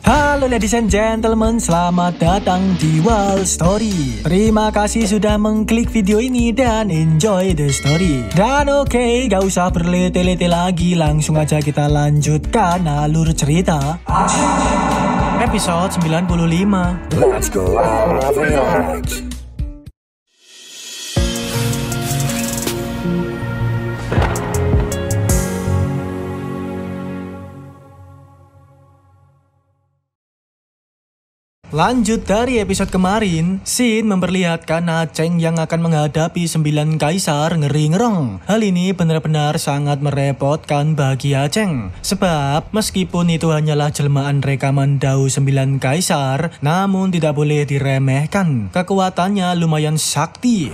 Halo ladies and gentlemen, selamat datang di Wall Story. Terima kasih sudah mengklik video ini dan enjoy the story. Dan oke, gak usah berlete-lete lagi, langsung aja kita lanjutkan alur cerita. Episode 95. Let's go out of Lanjut dari episode kemarin, Shin memperlihatkan Aceng yang akan menghadapi 9 kaisar ngeri-ngerong. Hal ini benar-benar sangat merepotkan bagi Aceng. Sebab meskipun itu hanyalah jelmaan rekaman Dao 9 kaisar, namun tidak boleh diremehkan. Kekuatannya lumayan sakti.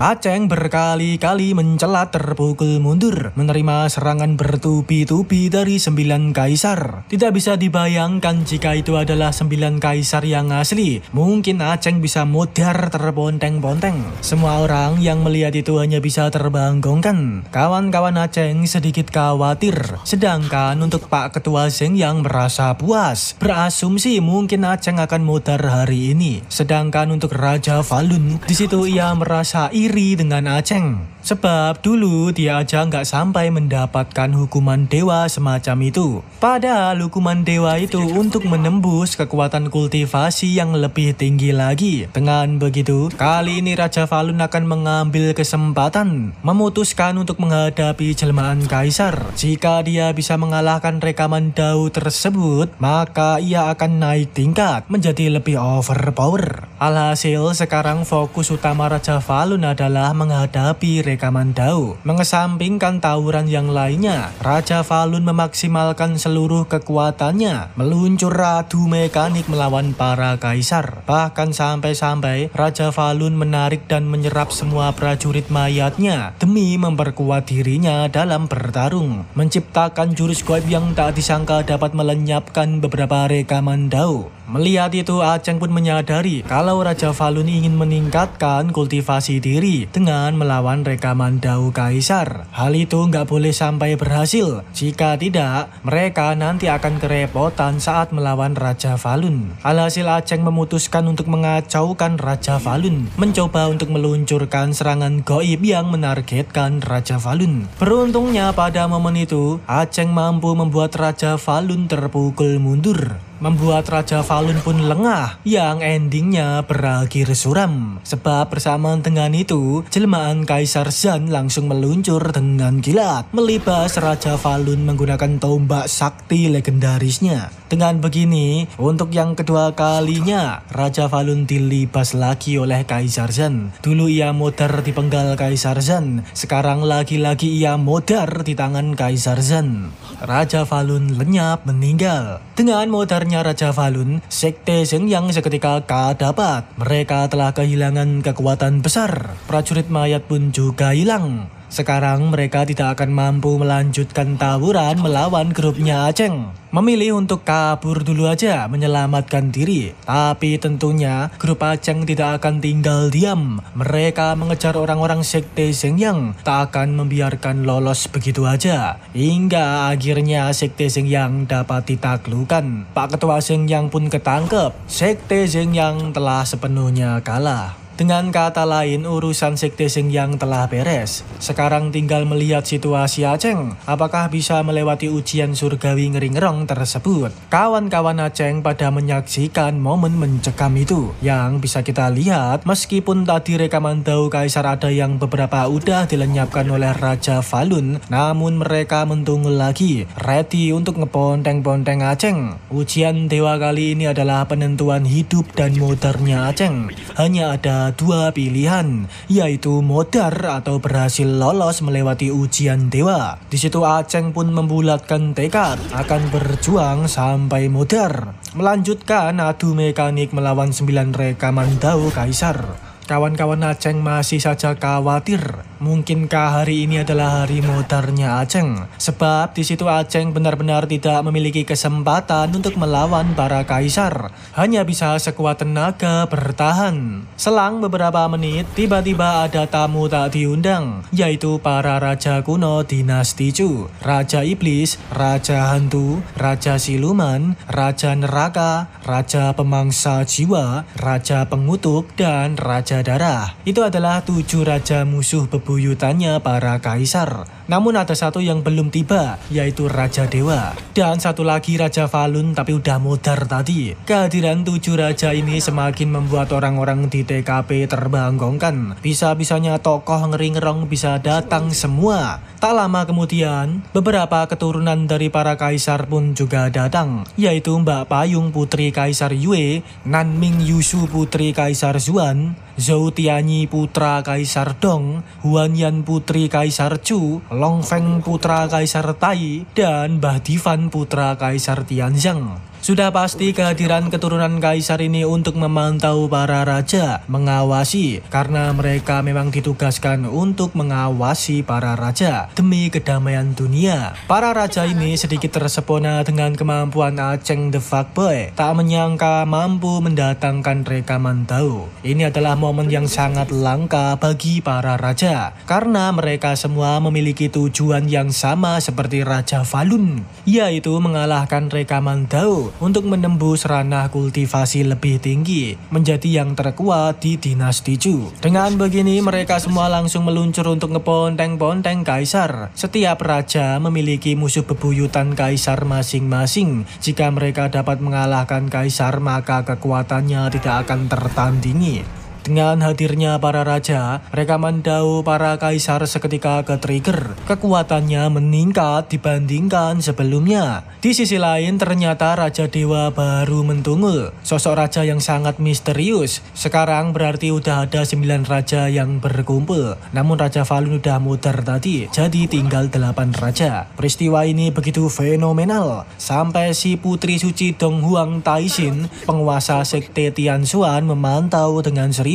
Aceng berkali-kali mencelat terpukul mundur, menerima serangan bertubi-tubi dari 9 kaisar. Tidak bisa dibayangkan jika itu adalah 9 kaisar yang asli. Mungkin Aceng bisa mudar terponteng-ponteng. Semua orang yang melihat itu hanya bisa terbanggongkan. Kawan-kawan Aceng sedikit khawatir. Sedangkan untuk Pak Ketua Zeng yang merasa puas, berasumsi mungkin Aceng akan mudar hari ini. Sedangkan untuk Raja Falun, di situ ia merasa iri dengan Aceng. Sebab dulu dia aja nggak sampai mendapatkan hukuman dewa semacam itu. Padahal hukuman dewa itu untuk menembus kekuatan kultivasi yang lebih tinggi lagi. Dengan begitu, kali ini Raja Falun akan mengambil kesempatan, memutuskan untuk menghadapi jelmaan kaisar. Jika dia bisa mengalahkan rekaman Dao tersebut, maka ia akan naik tingkat menjadi lebih overpower. Alhasil sekarang fokus utama Raja Falun adalah menghadapi rekaman Dao. Mengesampingkan tawuran yang lainnya, Raja Falun memaksimalkan seluruh kekuatannya, meluncur adu mekanik melawan para kaisar. Bahkan sampai-sampai Raja Falun menarik dan menyerap semua prajurit mayatnya demi memperkuat dirinya dalam bertarung, menciptakan jurus gaib yang tak disangka dapat melenyapkan beberapa rekaman Dao. Melihat itu, Aceng pun menyadari kalau Raja Falun ingin meningkatkan kultivasi diri dengan melawan rekaman Dao Kaisar. Hal itu nggak boleh sampai berhasil. Jika tidak, mereka nanti akan kerepotan saat melawan Raja Falun. Alhasil Aceng memutuskan untuk mengacaukan Raja Falun, mencoba untuk meluncurkan serangan gaib yang menargetkan Raja Falun. Beruntungnya pada momen itu, Aceng mampu membuat Raja Falun terpukul mundur, membuat Raja Falun pun lengah, yang endingnya berakhir suram. Sebab bersamaan dengan itu, jelmaan Kaisar Zhan langsung meluncur dengan kilat, melibas Raja Falun menggunakan tombak sakti legendarisnya. Dengan begini, untuk yang kedua kalinya, Raja Falun dilibas lagi oleh Kaisar Zhan. Dulu ia modar di penggal Kaisar Zhan, sekarang lagi-lagi ia modar di tangan Kaisar Zhan. Raja Falun lenyap meninggal. Dengan modarnya Raja Falun, Sekte Zeng yang seketika kadapat. Mereka telah kehilangan kekuatan besar. Prajurit mayat pun juga hilang. Sekarang mereka tidak akan mampu melanjutkan tawuran melawan grupnya Aceng. Memilih untuk kabur dulu aja, menyelamatkan diri. Tapi tentunya grup Aceng tidak akan tinggal diam. Mereka mengejar orang-orang Sekte Zeng yang tak akan membiarkan lolos begitu aja. Hingga akhirnya Sekte Zeng yang dapat ditaklukkan. Pak Ketua Zeng yang pun ketangkep. Sekte Zeng yang telah sepenuhnya kalah. Dengan kata lain, urusan Sekte Zeng yang telah beres. Sekarang tinggal melihat situasi Aceng. Apakah bisa melewati ujian surgawi ngeri-ngerong tersebut? Kawan-kawan Aceng pada menyaksikan momen mencekam itu. Yang bisa kita lihat, meskipun tadi rekaman Dao Kaisar ada yang beberapa udah dilenyapkan oleh Raja Falun, namun mereka mentunggul lagi, ready untuk ngeponteng-ponteng Aceng. Ujian dewa kali ini adalah penentuan hidup dan modalnya Aceng. Hanya ada dua pilihan, yaitu modar atau berhasil lolos melewati ujian dewa. Di situ Aceng pun membulatkan tekad akan berjuang sampai modar, melanjutkan adu mekanik melawan 9 rekaman Dao Kaisar. kawan-kawan Aceng masih saja khawatir. Mungkinkah hari ini adalah hari modalnya Aceng? Sebab di situ Aceng benar-benar tidak memiliki kesempatan untuk melawan para kaisar. Hanya bisa sekuat tenaga bertahan. Selang beberapa menit, tiba-tiba ada tamu tak diundang, yaitu para raja kuno dinasti Chu. Raja Iblis, Raja Hantu, Raja Siluman, Raja Neraka, Raja Pemangsa Jiwa, Raja Pengutuk, dan Raja Darah. Itu adalah 7 raja musuh bebuyutannya para kaisar. Namun ada satu yang belum tiba, yaitu Raja Dewa. Dan satu lagi Raja Falun tapi udah modar tadi. Kehadiran 7 raja ini semakin membuat orang-orang di TKP terbanggongkan. Bisa-bisanya tokoh ngeri-ngerong bisa datang semua. Tak lama kemudian, beberapa keturunan dari para kaisar pun juga datang, yaitu Mbak Payung putri Kaisar Yue, Nanming Yushu putri Kaisar Zuan, Zhou Tianyi putra Kaisar Dong, Huanyan putri Kaisar Chu, Long Feng putra Kaisar Tai, dan Mbah Divan putra Kaisar Tianzhang. Sudah pasti kehadiran keturunan kaisar ini untuk memantau para raja, mengawasi, karena mereka memang ditugaskan untuk mengawasi para raja demi kedamaian dunia. Para raja ini sedikit tersepona dengan kemampuan Aceng the Fuckboy, tak menyangka mampu mendatangkan rekaman Dao. Ini adalah momen yang sangat langka bagi para raja, karena mereka semua memiliki tujuan yang sama seperti Raja Falun, yaitu mengalahkan rekaman Dao untuk menembus ranah kultivasi lebih tinggi, menjadi yang terkuat di dinasti Chu. Dengan begini mereka semua langsung meluncur untuk ngeponteng-ponteng kaisar. Setiap raja memiliki musuh bebuyutan kaisar masing-masing. Jika mereka dapat mengalahkan kaisar, maka kekuatannya tidak akan tertandingi. Dengan hadirnya para raja, rekaman Dao para kaisar seketika ke-trigger. Kekuatannya meningkat dibandingkan sebelumnya. Di sisi lain ternyata Raja Dewa baru mentungul. Sosok raja yang sangat misterius. Sekarang berarti udah ada 9 raja yang berkumpul. Namun Raja Falun udah mudar tadi, jadi tinggal 8 raja. Peristiwa ini begitu fenomenal, sampai si putri suci Dong Huang Taixin, penguasa sekte Tianshuan, memantau dengan serius.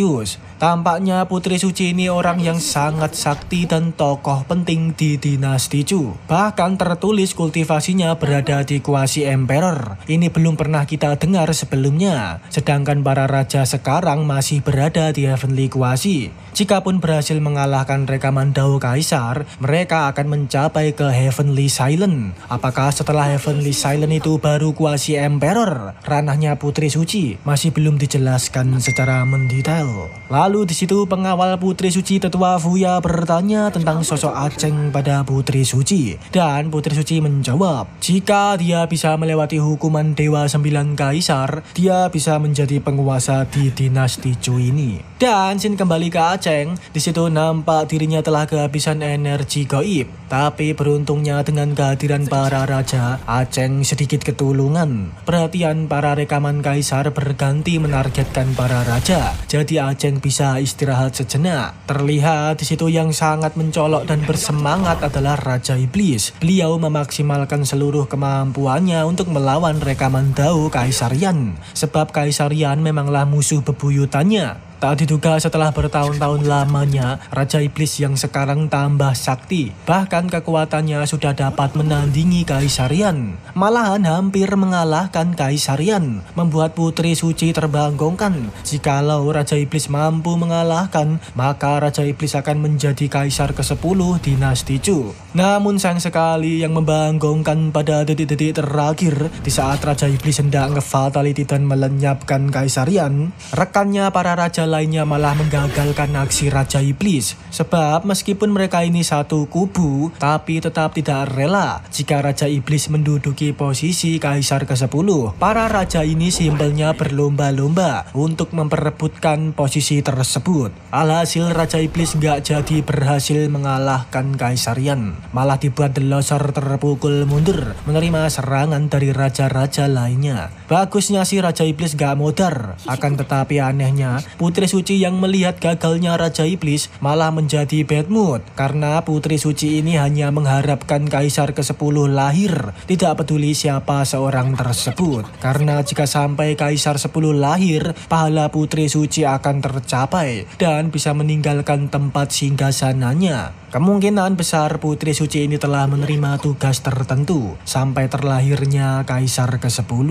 Tampaknya putri suci ini orang yang sangat sakti dan tokoh penting di dinasti Chu. Bahkan tertulis kultivasinya berada di kuasi emperor. Ini belum pernah kita dengar sebelumnya. Sedangkan para raja sekarang masih berada di heavenly kuasi. Jikapun berhasil mengalahkan rekaman Dao kaisar, mereka akan mencapai ke heavenly silent. Apakah setelah heavenly silent itu baru kuasi emperor? Ranahnya putri suci masih belum dijelaskan secara mendetail. Lalu di situ pengawal putri suci tetua Fuya bertanya tentang sosok Aceng pada putri suci, dan putri suci menjawab, jika dia bisa melewati hukuman dewa 9 kaisar, dia bisa menjadi penguasa di dinasti Chu ini. Dan Sin kembali ke Aceng. Di situ nampak dirinya telah kehabisan energi gaib, tapi beruntungnya dengan kehadiran para raja, Aceng sedikit ketulungan. Perhatian para rekaman kaisar berganti menargetkan para raja. Jadi Aceng bisa istirahat sejenak. Terlihat di situ yang sangat mencolok dan bersemangat adalah Raja Iblis. Beliau memaksimalkan seluruh kemampuannya untuk melawan rekaman Dao Kaisar Yan, sebab Kaisar Yan memanglah musuh bebuyutannya. Tak diduga setelah bertahun-tahun lamanya, Raja Iblis yang sekarang tambah sakti. Bahkan kekuatannya sudah dapat menandingi Kaisar Yan. Malahan hampir mengalahkan Kaisar Yan, membuat putri suci terbanggongkan. Jikalau Raja Iblis mampu mengalahkan, maka Raja Iblis akan menjadi Kaisar ke-10 dinasti Chu. Namun sayang sekali yang membanggongkan pada detik-detik terakhir, di saat Raja Iblis hendak nge-fatality dan melenyapkan Kaisar Yan, rekannya para raja lainnya malah menggagalkan aksi Raja Iblis. Sebab meskipun mereka ini satu kubu, tapi tetap tidak rela jika Raja Iblis menduduki posisi Kaisar ke-10. Para raja ini simpelnya berlomba-lomba untuk memperebutkan posisi tersebut. Alhasil Raja Iblis nggak jadi berhasil mengalahkan Kaisar Yan, malah dibuat delosor terpukul mundur, menerima serangan dari raja-raja lainnya. Bagusnya si Raja Iblis gak modar, akan tetapi anehnya putri Putri Suci yang melihat gagalnya Raja Iblis malah menjadi bad mood karena Putri Suci ini hanya mengharapkan Kaisar ke-10 lahir, tidak peduli siapa seorang tersebut. Karena jika sampai Kaisar 10 lahir, pahala Putri Suci akan tercapai dan bisa meninggalkan tempat singgasananya. Kemungkinan besar Putri Suci ini telah menerima tugas tertentu sampai terlahirnya Kaisar ke-10.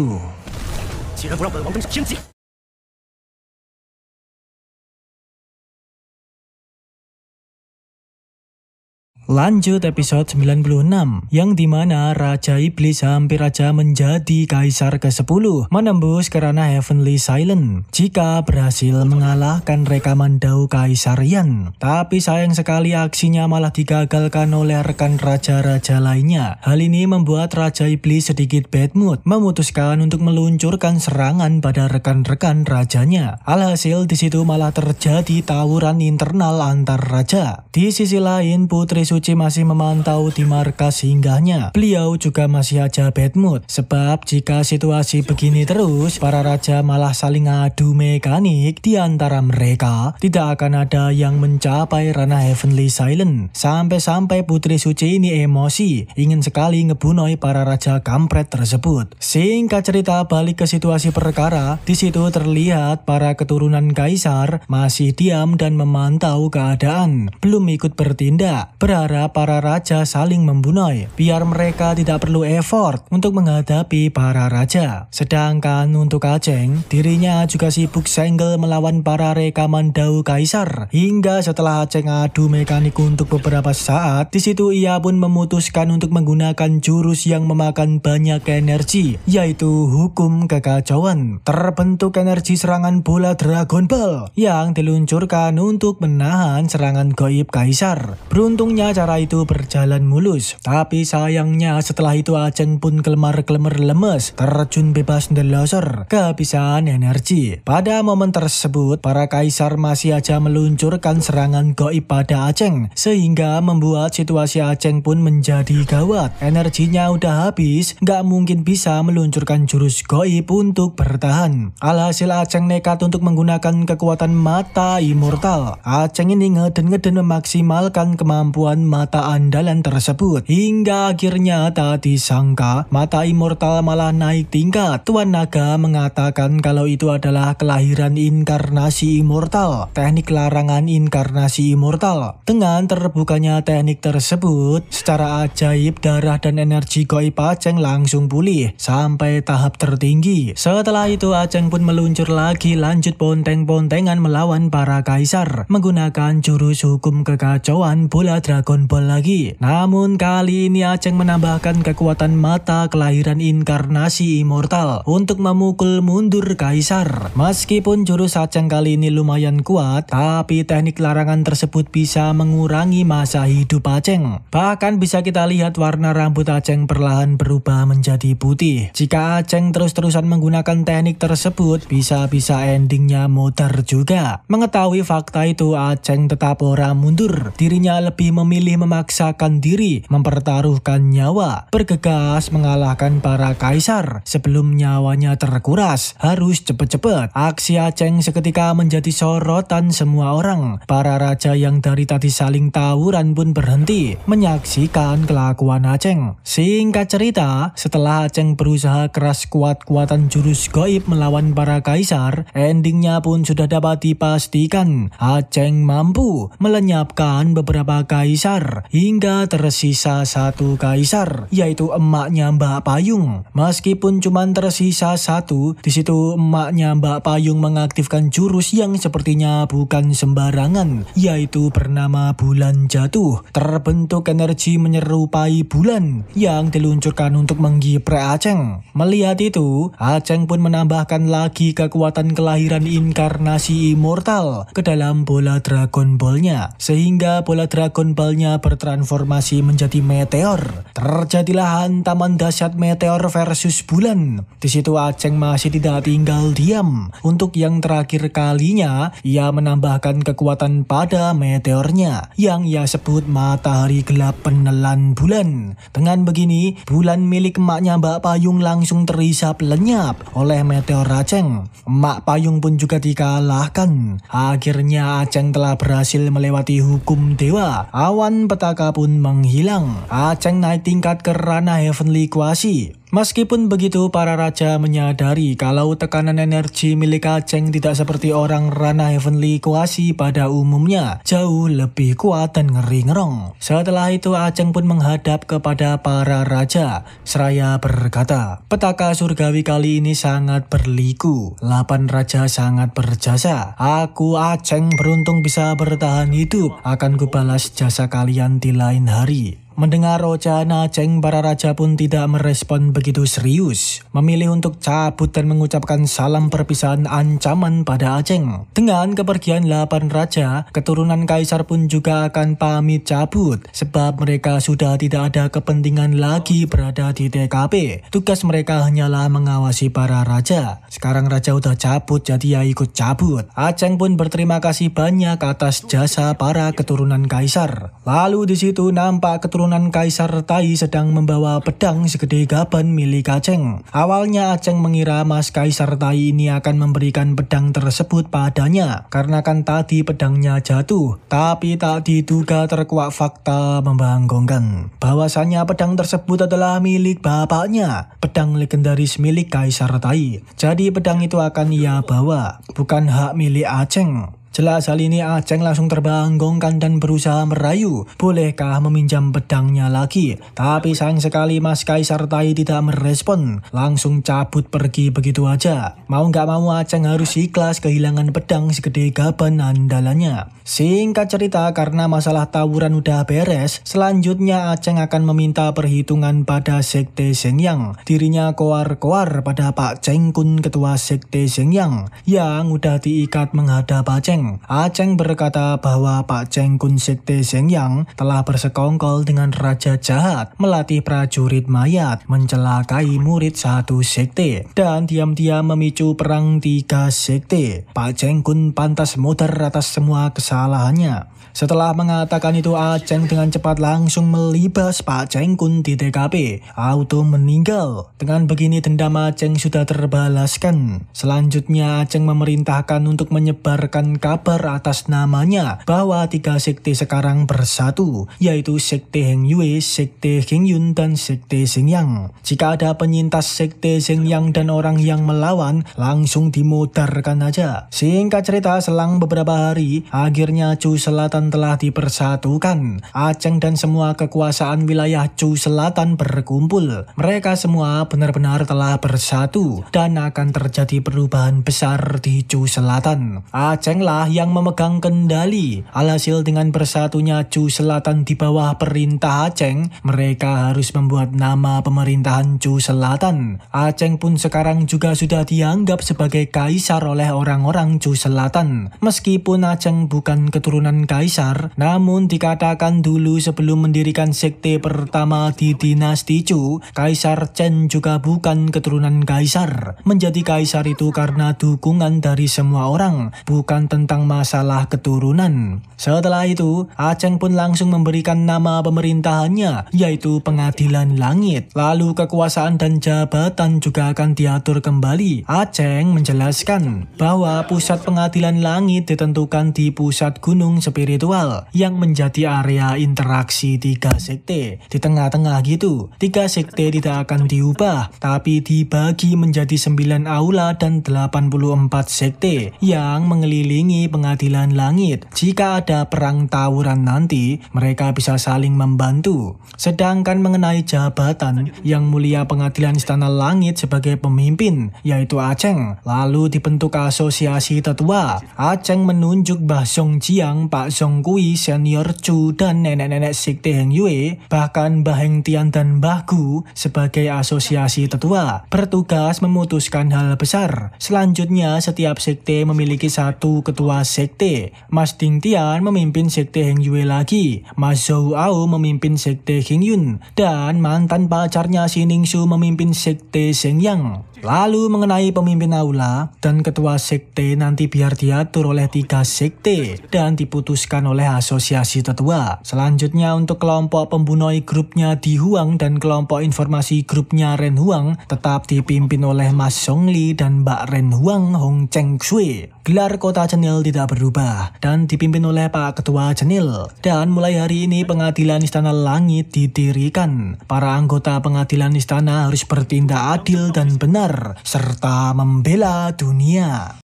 Lanjut episode 96, yang dimana Raja Iblis hampir aja menjadi Kaisar ke-10, menembus ke ranah Heavenly Silent jika berhasil mengalahkan rekaman Dao Kaisarian. Tapi sayang sekali aksinya malah digagalkan oleh rekan raja-raja lainnya. Hal ini membuat Raja Iblis sedikit bad mood, memutuskan untuk meluncurkan serangan pada rekan-rekan rajanya. Alhasil di situ malah terjadi tawuran internal antar raja. Di sisi lain, Putri Suci masih memantau di markas singgahnya. Beliau juga masih aja bad mood, sebab jika situasi begini terus, para raja malah saling adu mekanik di antara mereka. Tidak akan ada yang mencapai ranah Heavenly Silent. Sampai-sampai Putri Suci ini emosi, ingin sekali ngebunuh para raja kampret tersebut. Singkat cerita, balik ke situasi perkara, di situ terlihat para keturunan Kaisar masih diam dan memantau keadaan, belum ikut bertindak. Berharap para raja saling membunuh biar mereka tidak perlu effort untuk menghadapi para raja. Sedangkan untuk Aceng, dirinya juga sibuk senggel melawan para rekaman Dao Kaisar. Hingga setelah Aceng adu mekanik untuk beberapa saat, di situ ia pun memutuskan untuk menggunakan jurus yang memakan banyak energi, yaitu hukum kekacauan. Terbentuk energi serangan bola Dragon Ball yang diluncurkan untuk menahan serangan gaib Kaisar. Beruntungnya cara itu berjalan mulus, tapi sayangnya setelah itu Aceng pun kelemar-kelemar lemes, terjun bebas ndelosor, kehabisan energi. Pada momen tersebut, para Kaisar masih aja meluncurkan serangan gaib pada Aceng, sehingga membuat situasi Aceng pun menjadi gawat. Energinya udah habis, gak mungkin bisa meluncurkan jurus gaib untuk bertahan. Alhasil Aceng nekat untuk menggunakan kekuatan mata immortal. Aceng ini ngeden-ngeden memaksimalkan kemampuan mata andalan tersebut, hingga akhirnya tak disangka mata immortal malah naik tingkat. Tuan Naga mengatakan kalau itu adalah kelahiran inkarnasi immortal, teknik larangan inkarnasi immortal. Dengan terbukanya teknik tersebut, secara ajaib darah dan energi gaib Aceng langsung pulih sampai tahap tertinggi. Setelah itu Aceng pun meluncur lagi, lanjut ponteng-pontengan melawan para Kaisar menggunakan jurus hukum kekacauan bola Dragon Ball lagi. Namun kali ini Aceng menambahkan kekuatan mata kelahiran inkarnasi immortal untuk memukul mundur Kaisar. Meskipun jurus Aceng kali ini lumayan kuat, tapi teknik larangan tersebut bisa mengurangi masa hidup Aceng. Bahkan bisa kita lihat warna rambut Aceng perlahan berubah menjadi putih. Jika Aceng terus-terusan menggunakan teknik tersebut, bisa-bisa endingnya modar juga. Mengetahui fakta itu, Aceng tetap ora mundur. Dirinya lebih memilih memaksakan diri, mempertaruhkan nyawa, bergegas mengalahkan para Kaisar sebelum nyawanya terkuras. Harus cepet-cepet. Aksi Aceng seketika menjadi sorotan semua orang. Para raja yang dari tadi saling tawuran pun berhenti menyaksikan kelakuan Aceng. Singkat cerita, setelah Aceng berusaha keras kuat-kuatan jurus gaib melawan para Kaisar, endingnya pun sudah dapat dipastikan. Aceng mampu melenyapkan beberapa Kaisar hingga tersisa satu Kaisar, yaitu emaknya Mbak Payung. Meskipun cuma tersisa satu, di situ emaknya Mbak Payung mengaktifkan jurus yang sepertinya bukan sembarangan, yaitu bernama Bulan Jatuh. Terbentuk energi menyerupai bulan yang diluncurkan untuk menggipre Aceng. Melihat itu, Aceng pun menambahkan lagi kekuatan kelahiran inkarnasi immortal ke dalam bola Dragon Ball-nya, sehingga bola Dragon Ball meninggalnya bertransformasi menjadi meteor. Terjadilah hantaman dahsyat meteor versus bulan. Di situ Aceng masih tidak tinggal diam. Untuk yang terakhir kalinya, ia menambahkan kekuatan pada meteornya yang ia sebut matahari gelap penelan bulan. Dengan begini, bulan milik emaknya Mbak Payung langsung terhisap lenyap oleh meteor Aceng. Emak Payung pun juga dikalahkan. Akhirnya Aceng telah berhasil melewati hukum dewa. Awan petaka pun menghilang. Aceng naik tingkat ke ranah Heavenly Quasi. Meskipun begitu, para raja menyadari kalau tekanan energi milik Aceng tidak seperti orang ranah Heavenly Quasi pada umumnya, jauh lebih kuat dan ngeri-ngerong. Setelah itu Aceng pun menghadap kepada para raja, seraya berkata, "Petaka surgawi kali ini sangat berliku. 8 raja sangat berjasa. Aku Aceng beruntung bisa bertahan hidup. Akan kubalas jasa kalian di lain hari." Mendengar ocehan Aceng, para raja pun tidak merespon begitu serius, memilih untuk cabut dan mengucapkan salam perpisahan ancaman pada Aceng. Dengan kepergian 8 raja, keturunan kaisar pun juga akan pamit cabut, sebab mereka sudah tidak ada kepentingan lagi berada di TKP. Tugas mereka hanyalah mengawasi para raja. Sekarang raja udah cabut, jadi ya ikut cabut. Aceng pun berterima kasih banyak atas jasa para keturunan kaisar. Lalu di situ nampak keturunan Kaisar Tai sedang membawa pedang segede gaban milik Aceng. Awalnya Aceng mengira Mas Kaisar Tai ini akan memberikan pedang tersebut padanya, karena kan tadi pedangnya jatuh. Tapi tak diduga terkuak fakta membanggakan, bahwasanya pedang tersebut adalah milik bapaknya, pedang legendaris milik Kaisar Tai. Jadi pedang itu akan ia bawa, bukan hak milik Aceng. Jelas hal ini Aceng langsung terbanggongkan dan berusaha merayu, bolehkah meminjam pedangnya lagi. Tapi sayang sekali Mas Kaisar Tai tidak merespon, langsung cabut pergi begitu aja. Mau gak mau Aceng harus ikhlas kehilangan pedang segede gaban andalannya. Singkat cerita, karena masalah tawuran udah beres, selanjutnya Aceng akan meminta perhitungan pada Sekte Sengyang. Dirinya koar-koar pada Pak Cengkun, ketua Sekte Sengyang, yang udah diikat menghadap Aceng. Aceng berkata bahwa Pak Cengkun Sekte Sengyang telah bersekongkol dengan raja jahat, melatih prajurit mayat, mencelakai murid satu sekte, dan diam-diam memicu perang 3 sekte. Pak Cengkun pantas modar atas semua kesalahannya. Setelah mengatakan itu, Aceng dengan cepat langsung melibas Pak Cengkun di TKP. Auto meninggal. Dengan begini dendam Aceng sudah terbalaskan. Selanjutnya Aceng memerintahkan untuk menyebarkan kabar atas namanya bahwa 3 sekte sekarang bersatu, yaitu Sekte Heng Yue, Sekte Heng Yun, dan Sekte Sengyang. Jika ada penyintas Sekte Sengyang dan orang yang melawan, langsung dimodarkan aja. Singkat cerita, selang beberapa hari, akhirnya Chu Selatan telah dipersatukan. Aceng dan semua kekuasaan wilayah Chu Selatan berkumpul. Mereka semua benar-benar telah bersatu dan akan terjadi perubahan besar di Chu Selatan. Aceng lah yang memegang kendali. Alhasil dengan bersatunya Chu Selatan di bawah perintah Aceng, mereka harus membuat nama pemerintahan Chu Selatan. Aceng pun sekarang juga sudah dianggap sebagai kaisar oleh orang-orang Chu Selatan. Meskipun Aceng bukan keturunan kaisar, namun dikatakan dulu sebelum mendirikan sekte pertama di dinasti Chu, Kaisar Chen juga bukan keturunan kaisar. Menjadi kaisar itu karena dukungan dari semua orang, bukan tentang masalah keturunan. Setelah itu, Aceng pun langsung memberikan nama pemerintahannya, yaitu Pengadilan Langit. Lalu kekuasaan dan jabatan juga akan diatur kembali. Aceng menjelaskan bahwa pusat Pengadilan Langit ditentukan di pusat gunung spiritual yang menjadi area interaksi 3 sekte. Di tengah-tengah gitu, 3 sekte tidak akan diubah, tapi dibagi menjadi 9 aula dan 84 sekte yang mengelilingi Pengadilan Langit. Jika ada perang tawuran nanti, mereka bisa saling membantu. Sedangkan mengenai jabatan, Yang Mulia Pengadilan Istana Langit sebagai pemimpin, yaitu Aceng. Lalu dibentuk asosiasi tetua. Aceng menunjuk Mbah Song Jiang, Pak Song Kui, Senior Chu, dan nenek-nenek Sekte Heng Yue, bahkan Mbah Heng Tian dan Mbah Gu sebagai asosiasi tetua, bertugas memutuskan hal besar. Selanjutnya, setiap sekte memiliki 1 ketua ketua sekte, Mas Ding Tian memimpin sekte Heng Yue lagi, Mas Zhou Ao memimpin sekte Heng Yun, dan mantan pacarnya Si Ningsu memimpin sekte Sheng Yang. Lalu mengenai pemimpin aula dan ketua sekte nanti biar diatur oleh 3 sekte dan diputuskan oleh asosiasi tetua. Selanjutnya untuk kelompok pembunoi grupnya Di Huang dan kelompok informasi grupnya Ren Huang tetap dipimpin oleh Mas Song Li dan Mbak Ren Huang Hong Cheng Shui. Gelar kota Cenil tidak berubah dan dipimpin oleh Pak Ketua Cenil. Dan mulai hari ini pengadilan Istana Langit didirikan. Para anggota pengadilan istana harus bertindak adil dan benar serta membela dunia.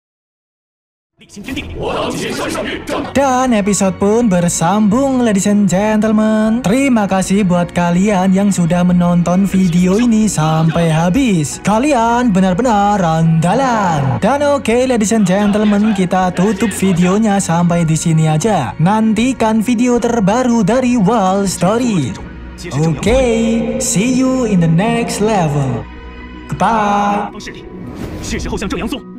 Dan episode pun bersambung, ladies and gentlemen. Terima kasih buat kalian yang sudah menonton video ini sampai habis. Kalian benar-benar andalan. Dan oke, ladies and gentlemen, kita tutup videonya sampai di sini aja. Nantikan video terbaru dari Wall Story. Oke, see you in the next level. Goodbye. 是时候向正阳宗